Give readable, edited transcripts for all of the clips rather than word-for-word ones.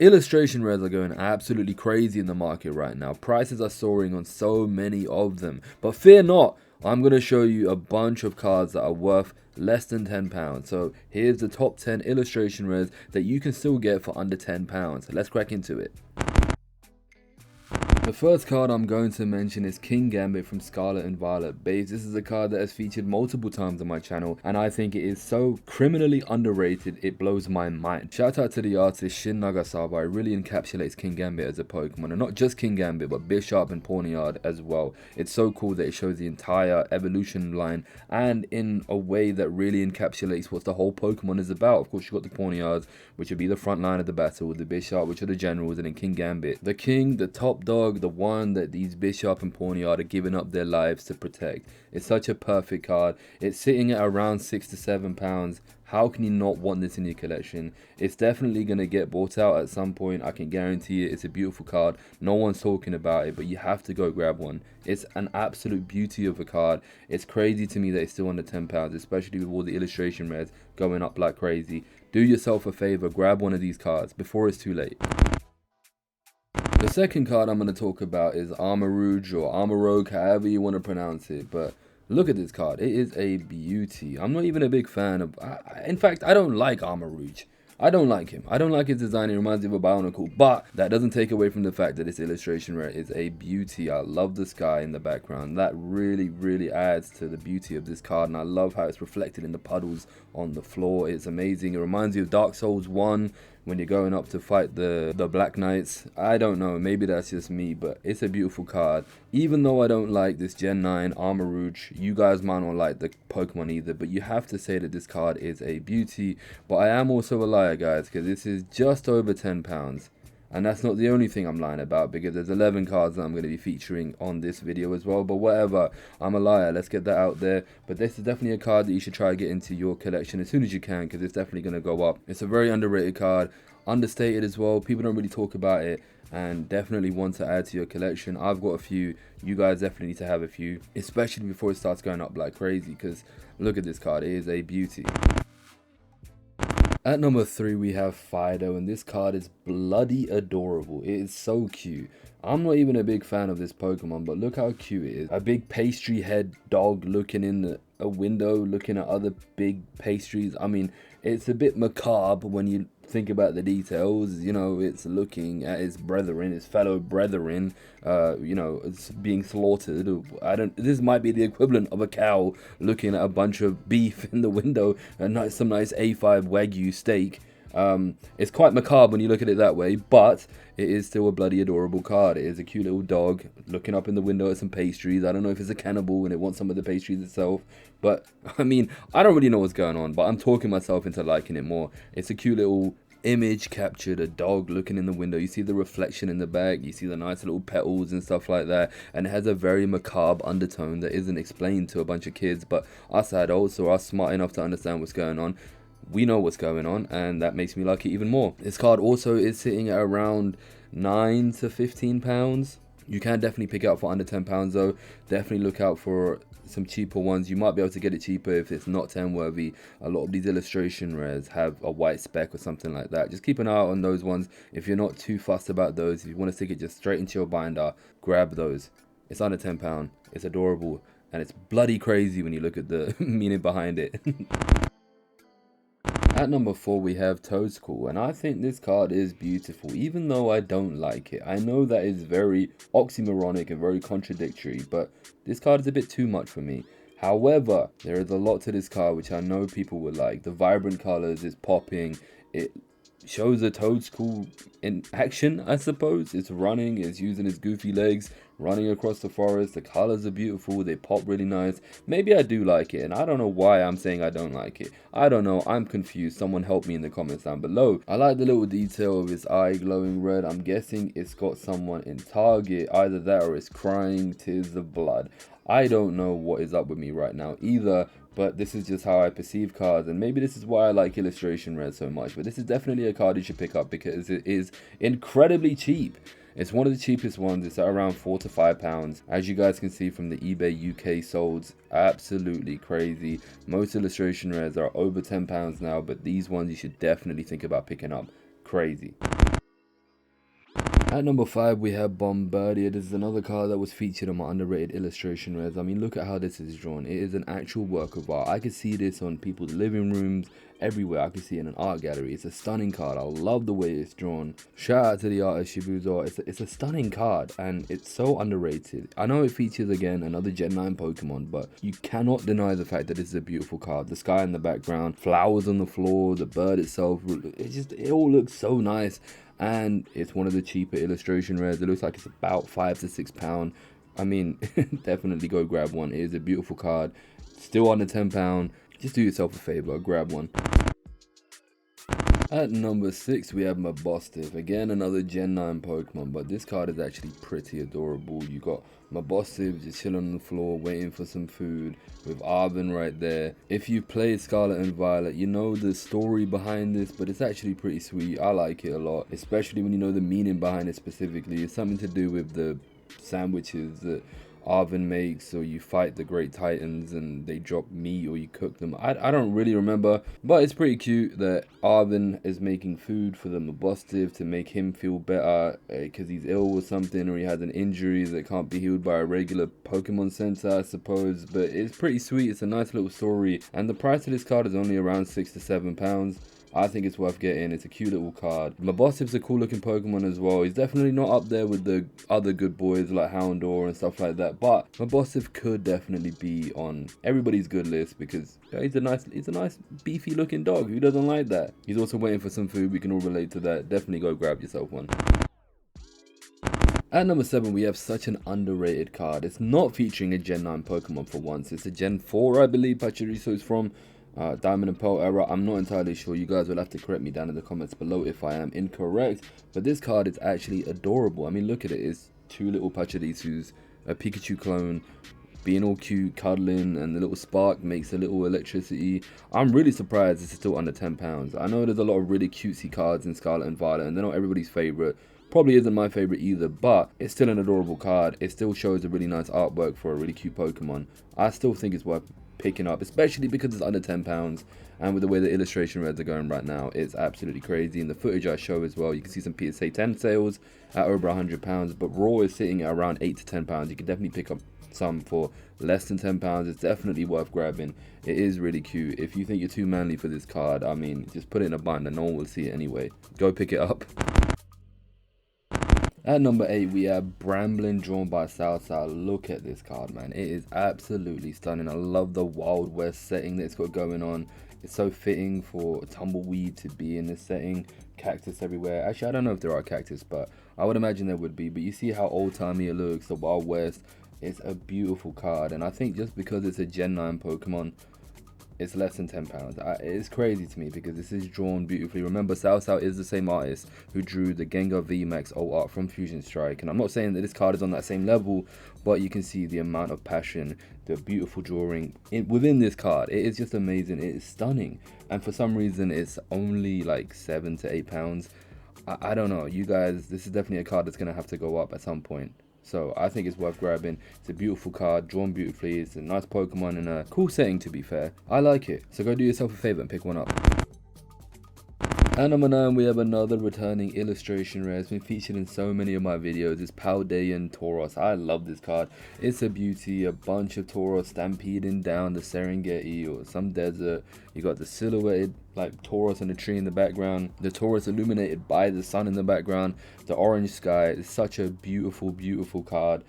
Illustration rares are going absolutely crazy in the market right now. Prices are soaring on so many of them. But fear not, I'm going to show you a bunch of cards that are worth less than £10. So here's the top 10 illustration rares that you can still get for under £10. Let's crack into it. The first card I'm going to mention is King Gambit from Scarlet and Violet Base. This is a card that has featured multiple times on my channel, and I think it is so criminally underrated, it blows my mind. Shout out to the artist Shin Nagasawa. It really encapsulates King Gambit as a Pokemon, and not just King Gambit, but Bisharp and Pawniard as well. It's so cool that it shows the entire evolution line, and in a way that really encapsulates what the whole Pokemon is about. Of course, you've got the Pawniards, which would be the front line of the battle, the Bisharp, which are the generals, and then King Gambit, the king, the top dog, the one that these Bisharp and Pawniard are giving up their lives to protect. It's such a perfect card. It's sitting at around £6 to £7. How can you not want this in your collection? It's definitely going to get bought out at some point. I can guarantee it. It's a beautiful card. No one's talking about it, but you have to go grab one. It's an absolute beauty of a card. It's crazy to me that it's still under £10, especially with all the illustration rares going up like crazy. Do yourself a favor, grab one of these cards before it's too late. The second card I'm going to talk about is Armarouge or Armarouge, however you want to pronounce it. But look at this card. It is a beauty. I'm not even a big fan of... in fact, I don't like Armarouge. I don't like him. I don't like his design. It reminds me of a Bionicle. But that doesn't take away from the fact that this illustration rare is a beauty. I love the sky in the background. That really, really adds to the beauty of this card. And I love how it's reflected in the puddles on the floor. It's amazing. It reminds you of Dark Souls 1 when you're going up to fight the Black Knights. I don't know. Maybe that's just me. But it's a beautiful card. Even though I don't like this Gen 9 Armarouge, you guys might not like the Pokemon either. But you have to say that this card is a beauty. But I am also a liar, guys, because this is just over £10. And that's not the only thing I'm lying about, because there's 11 cards that I'm going to be featuring on this video as well. But whatever, I'm a liar. Let's get that out there. But this is definitely a card that you should try to get into your collection as soon as you can, because it's definitely going to go up. It's a very underrated card, understated as well. People don't really talk about it, and definitely want to add to your collection. I've got a few. You guys definitely need to have a few, especially before it starts going up like crazy, because look at this card. It is a beauty. At number 3 we have Fido, and this card is bloody adorable. It is so cute. I'm not even a big fan of this Pokemon, but look how cute it is. A big pastry head dog looking in a window, looking at other big pastries. I mean, it's a bit macabre when you think about the details. You know, it's looking at its brethren, its fellow brethren, you know, it's being slaughtered. This might be the equivalent of a cow looking at a bunch of beef in the window, and some nice A5 Wagyu steak. It's quite macabre when you look at it that way, but it is still a bloody adorable card. It is a cute little dog looking up in the window at some pastries. I don't know if it's a cannibal and it wants some of the pastries itself, but I mean, I don't really know what's going on, but I'm talking myself into liking it more. It's a cute little image captured, a dog looking in the window. You see the reflection in the back, you see the nice little petals and stuff like that, and it has a very macabre undertone that isn't explained to a bunch of kids, but us adults, or us smart enough to understand what's going on, we know what's going on, and that makes me like it even more. This card also is sitting at around £9 to £15. You can definitely pick it up for under £10 though. Definitely look out for some cheaper ones. You might be able to get it cheaper if it's not 10 worthy. A lot of these illustration rares have a white speck or something like that. Just keep an eye out on those ones. If you're not too fussed about those, if you want to stick it just straight into your binder, grab those. It's under £10. It's adorable, and it's bloody crazy when you look at the meaning behind it. At number 4 we have Toadstool, and I think this card is beautiful, even though I don't like it. I know that is very oxymoronic and very contradictory, but this card is a bit too much for me. However, there is a lot to this card which I know people would like. The vibrant colors is popping. It shows a Toadstool in action, I suppose. It's running, it's using its goofy legs, running across the forest. The colors are beautiful, they pop really nice. Maybe I do like it, and I don't know why I'm saying I don't like it. I don't know, I'm confused. Someone help me in the comments down below. I like the little detail of its eye glowing red. I'm guessing it's got someone in target, either that or it's crying tears of blood. I don't know what is up with me right now either, but this is just how I perceive cards, and maybe this is why I like illustration rares so much. But this is definitely a card you should pick up because it is incredibly cheap. It's one of the cheapest ones. It's at around £4 to £5. As you guys can see from the eBay UK solds, absolutely crazy. Most illustration rares are over £10 now, but these ones you should definitely think about picking up. Crazy. At number 5, we have Bombardier. This is another card that was featured on my underrated illustration rares. I mean, look at how this is drawn. It is an actual work of art. I could see this on people's living rooms, everywhere. I could see it in an art gallery. It's a stunning card. I love the way it's drawn. Shout out to the artist Shibuzo. It's a stunning card, and it's so underrated. I know it features, again, another Gen 9 Pokemon, but you cannot deny the fact that this is a beautiful card. The sky in the background, flowers on the floor, the bird itself, it all looks so nice. And it's one of the cheaper illustration rares. It looks like it's about £5 to £6. I mean, definitely go grab one. It is a beautiful card. Still under £10. Just do yourself a favor, grab one. At number 6, we have Mabosstiff. Again, another Gen 9 Pokemon, but this card is actually pretty adorable. You got Mabosstiff just chilling on the floor, waiting for some food, with Arven right there. If you played Scarlet and Violet, you know the story behind this, but it's actually pretty sweet. I like it a lot, especially when you know the meaning behind it specifically. It's something to do with the sandwiches that Arven makes, or you fight the great titans and they drop meat, or you cook them. I don't really remember, but it's pretty cute that Arven is making food for the Mabosstiff to make him feel better because he's ill or something, or he has an injury that can't be healed by a regular Pokemon Center, I suppose. But it's pretty sweet. It's a nice little story, and the price of this card is only around £6 to £7. I think it's worth getting. It's a cute little card. Mabosstiff's a cool looking Pokemon as well. He's definitely not up there with the other good boys like Houndour and stuff like that, but Mabosstiff could definitely be on everybody's good list because he's a nice beefy looking dog. Who doesn't like that? He's also waiting for some food. We can all relate to that. Definitely go grab yourself one. At number 7, we have such an underrated card. It's not featuring a Gen 9 Pokemon for once. It's a Gen 4, I believe, Pachirisu is from. Diamond and Pearl era. I'm not entirely sure. You guys will have to correct me down in the comments below if I am incorrect. But this card is actually adorable. I mean, look at it. It's two little Pachirisus, a Pikachu clone, being all cute, cuddling, and the little spark makes a little electricity. I'm really surprised this is still under £10. I know there's a lot of really cutesy cards in Scarlet and Violet, and they're not everybody's favorite. Probably isn't my favorite either, but it's still an adorable card. It still shows a really nice artwork for a really cute Pokemon. I still think it's worth picking up, especially because it's under £10, and with the way the illustration rares are going right now, it's absolutely crazy. And the footage I show as well, you can see some PSA 10 sales at over £100, but Raw is sitting at around £8 to £10. You can definitely pick up some for less than £10. It's definitely worth grabbing. It is really cute. If you think you're too manly for this card, I mean, just put it in a binder. No one will see it anyway. Go pick it up. At number 8, we have Bramblin, drawn by Southside. Look at this card, man. It is absolutely stunning. I love the Wild West setting that it's got going on. It's so fitting for Tumbleweed to be in this setting. Cactus everywhere. Actually, I don't know if there are cactus, but I would imagine there would be. But you see how old-timey it looks, the Wild West. It's a beautiful card, and I think just because it's a Gen 9 Pokemon, it's less than £10. It's crazy to me because this is drawn beautifully. Remember, Southside is the same artist who drew the Gengar VMAX old art from Fusion Strike, and I'm not saying that this card is on that same level, but you can see the amount of passion, the beautiful drawing within this card. It is just amazing. It is stunning, and for some reason it's only like £7 to £8. I don't know, you guys, this is definitely a card that's gonna have to go up at some point. So I think it's worth grabbing. It's a beautiful card, drawn beautifully. It's a nice Pokemon in a cool setting, to be fair. I like it. So go do yourself a favor and pick one up. At number 9, we have another returning illustration rare. It's been featured in so many of my videos. It's Paldean Tauros. I love this card. It's a beauty. A bunch of Tauros stampeding down the Serengeti or some desert. You got the silhouetted like Tauros and a tree in the background. The Tauros illuminated by the sun in the background. The orange sky. It's such a beautiful, beautiful card.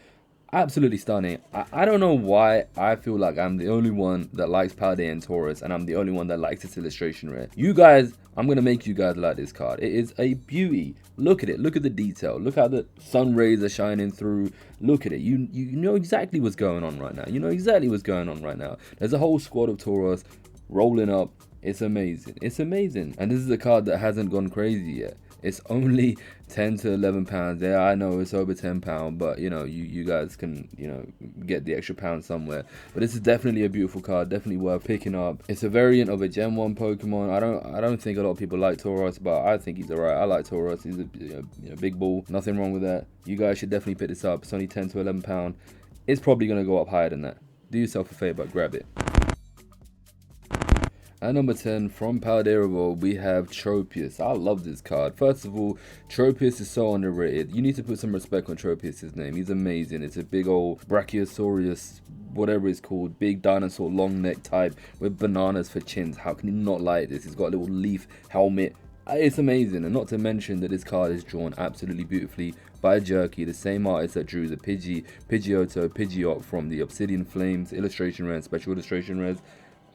Absolutely stunning. I don't know why I feel like I'm the only one that likes Paldean Tauros, and I'm the only one that likes this illustration rare. You guys, I'm going to make you guys like this card. It is a beauty. Look at it. Look at the detail. Look how the sun rays are shining through. Look at it. You know exactly what's going on right now. You know exactly what's going on right now. There's a whole squad of Tauros rolling up. It's amazing. It's amazing. And this is a card that hasn't gone crazy yet. It's only £10 to £11. Yeah, I know it's over £10, but you know, you guys can, you know, get the extra pound somewhere. But this is definitely a beautiful card, definitely worth picking up. It's a variant of a Gen 1 Pokemon. I don't think a lot of people like Tauros, but I think he's alright. I like Tauros. He's a big ball. Nothing wrong with that. You guys should definitely pick this up. It's only £10 to £11. It's probably gonna go up higher than that. Do yourself a favor, grab it. At number 10, from Paldea Evolved, we have Tropius. I love this card. First of all, Tropius is so underrated. You need to put some respect on Tropius' name. He's amazing. It's a big old Brachiosaurus, whatever it's called, big dinosaur long neck type with bananas for chins. How can you not like this? He's got a little leaf helmet. It's amazing, and not to mention that this card is drawn absolutely beautifully by Jerky, the same artist that drew the Pidgeotto, Pidgeot from the Obsidian Flames illustration res, special illustration res.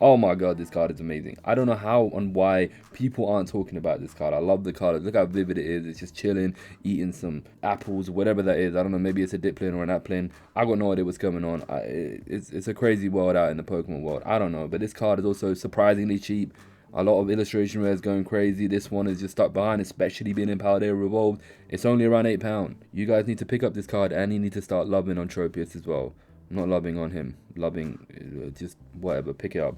Oh my god, this card is amazing. I don't know how and why people aren't talking about this card. I love the card. Look how vivid it is. It's just chilling, eating some apples, whatever that is. I don't know, maybe it's a Dipplin or an Applin. I got no idea what's going on. It's a crazy world out in the Pokemon world. I don't know, but this card is also surprisingly cheap. A lot of illustration rares going crazy. This one is just stuck behind, especially being in Paldea Evolved. It's only around £8. You guys need to pick up this card, and you need to start loving on Tropius as well. Not loving on him, loving, just whatever, pick it up.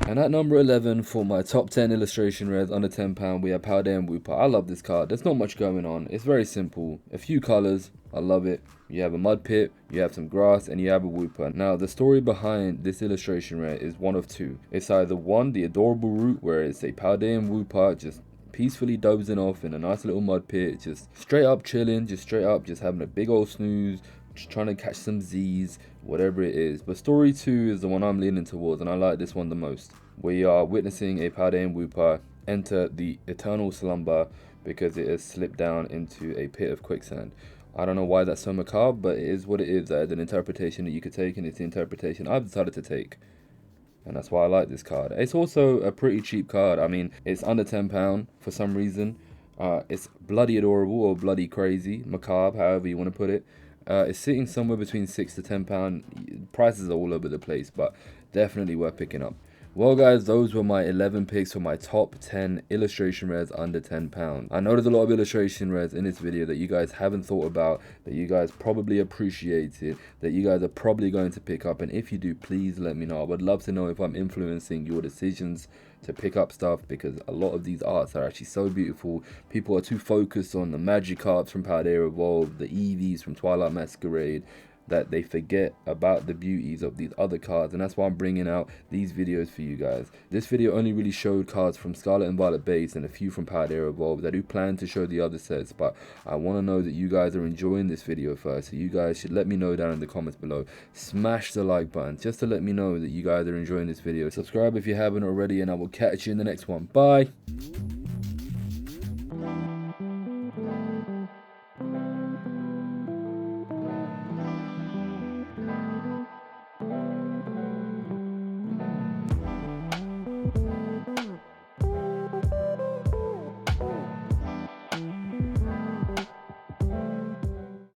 And at number 11, for my top 10 illustration rares under £10, we have Paldea and Wooper. I love this card. There's not much going on. It's very simple. A few colors. I love it. You have a mud pit, you have some grass, and you have a Wooper. Now, the story behind this illustration rare is one of two. It's either one, the adorable route where it's a Paldea and Wooper just peacefully dozing off in a nice little mud pit, just straight up chilling, just straight up, just having a big old snooze, just trying to catch some Z's, whatever it is. But story 2 is the one I'm leaning towards, and I like this one the most. We are witnessing a Paldea and Wooper enter the eternal slumber because it has slipped down into a pit of quicksand. I don't know why that's so macabre, but it is what it is. That is an interpretation that you could take, and it's the interpretation I've decided to take. And that's why I like this card. It's also a pretty cheap card. I mean, it's under £10 for some reason. It's bloody adorable or bloody crazy, macabre, however you want to put it. It's sitting somewhere between £6 to £10. Prices are all over the place, but definitely worth picking up. Well guys, those were my 11 picks for my top 10 illustration rares under £10. I know there's a lot of illustration rares in this video that you guys haven't thought about, that you guys probably appreciated, that you guys are probably going to pick up, and if you do, please let me know. I would love to know if I'm influencing your decisions to pick up stuff, because a lot of these arts are actually so beautiful. People are too focused on the Magikarps from Paldea Evolved, the Eevees from Twilight Masquerade, that they forget about the beauties of these other cards, and that's why I'm bringing out these videos for you guys. This video only really showed cards from Scarlet and Violet base and a few from Paldea Evolved. I do plan to show the other sets, but I want to know that you guys are enjoying this video first, so you guys should let me know down in the comments below. Smash the like button just to let me know that you guys are enjoying this video. Subscribe if you haven't already, and I will catch you in the next one. Bye.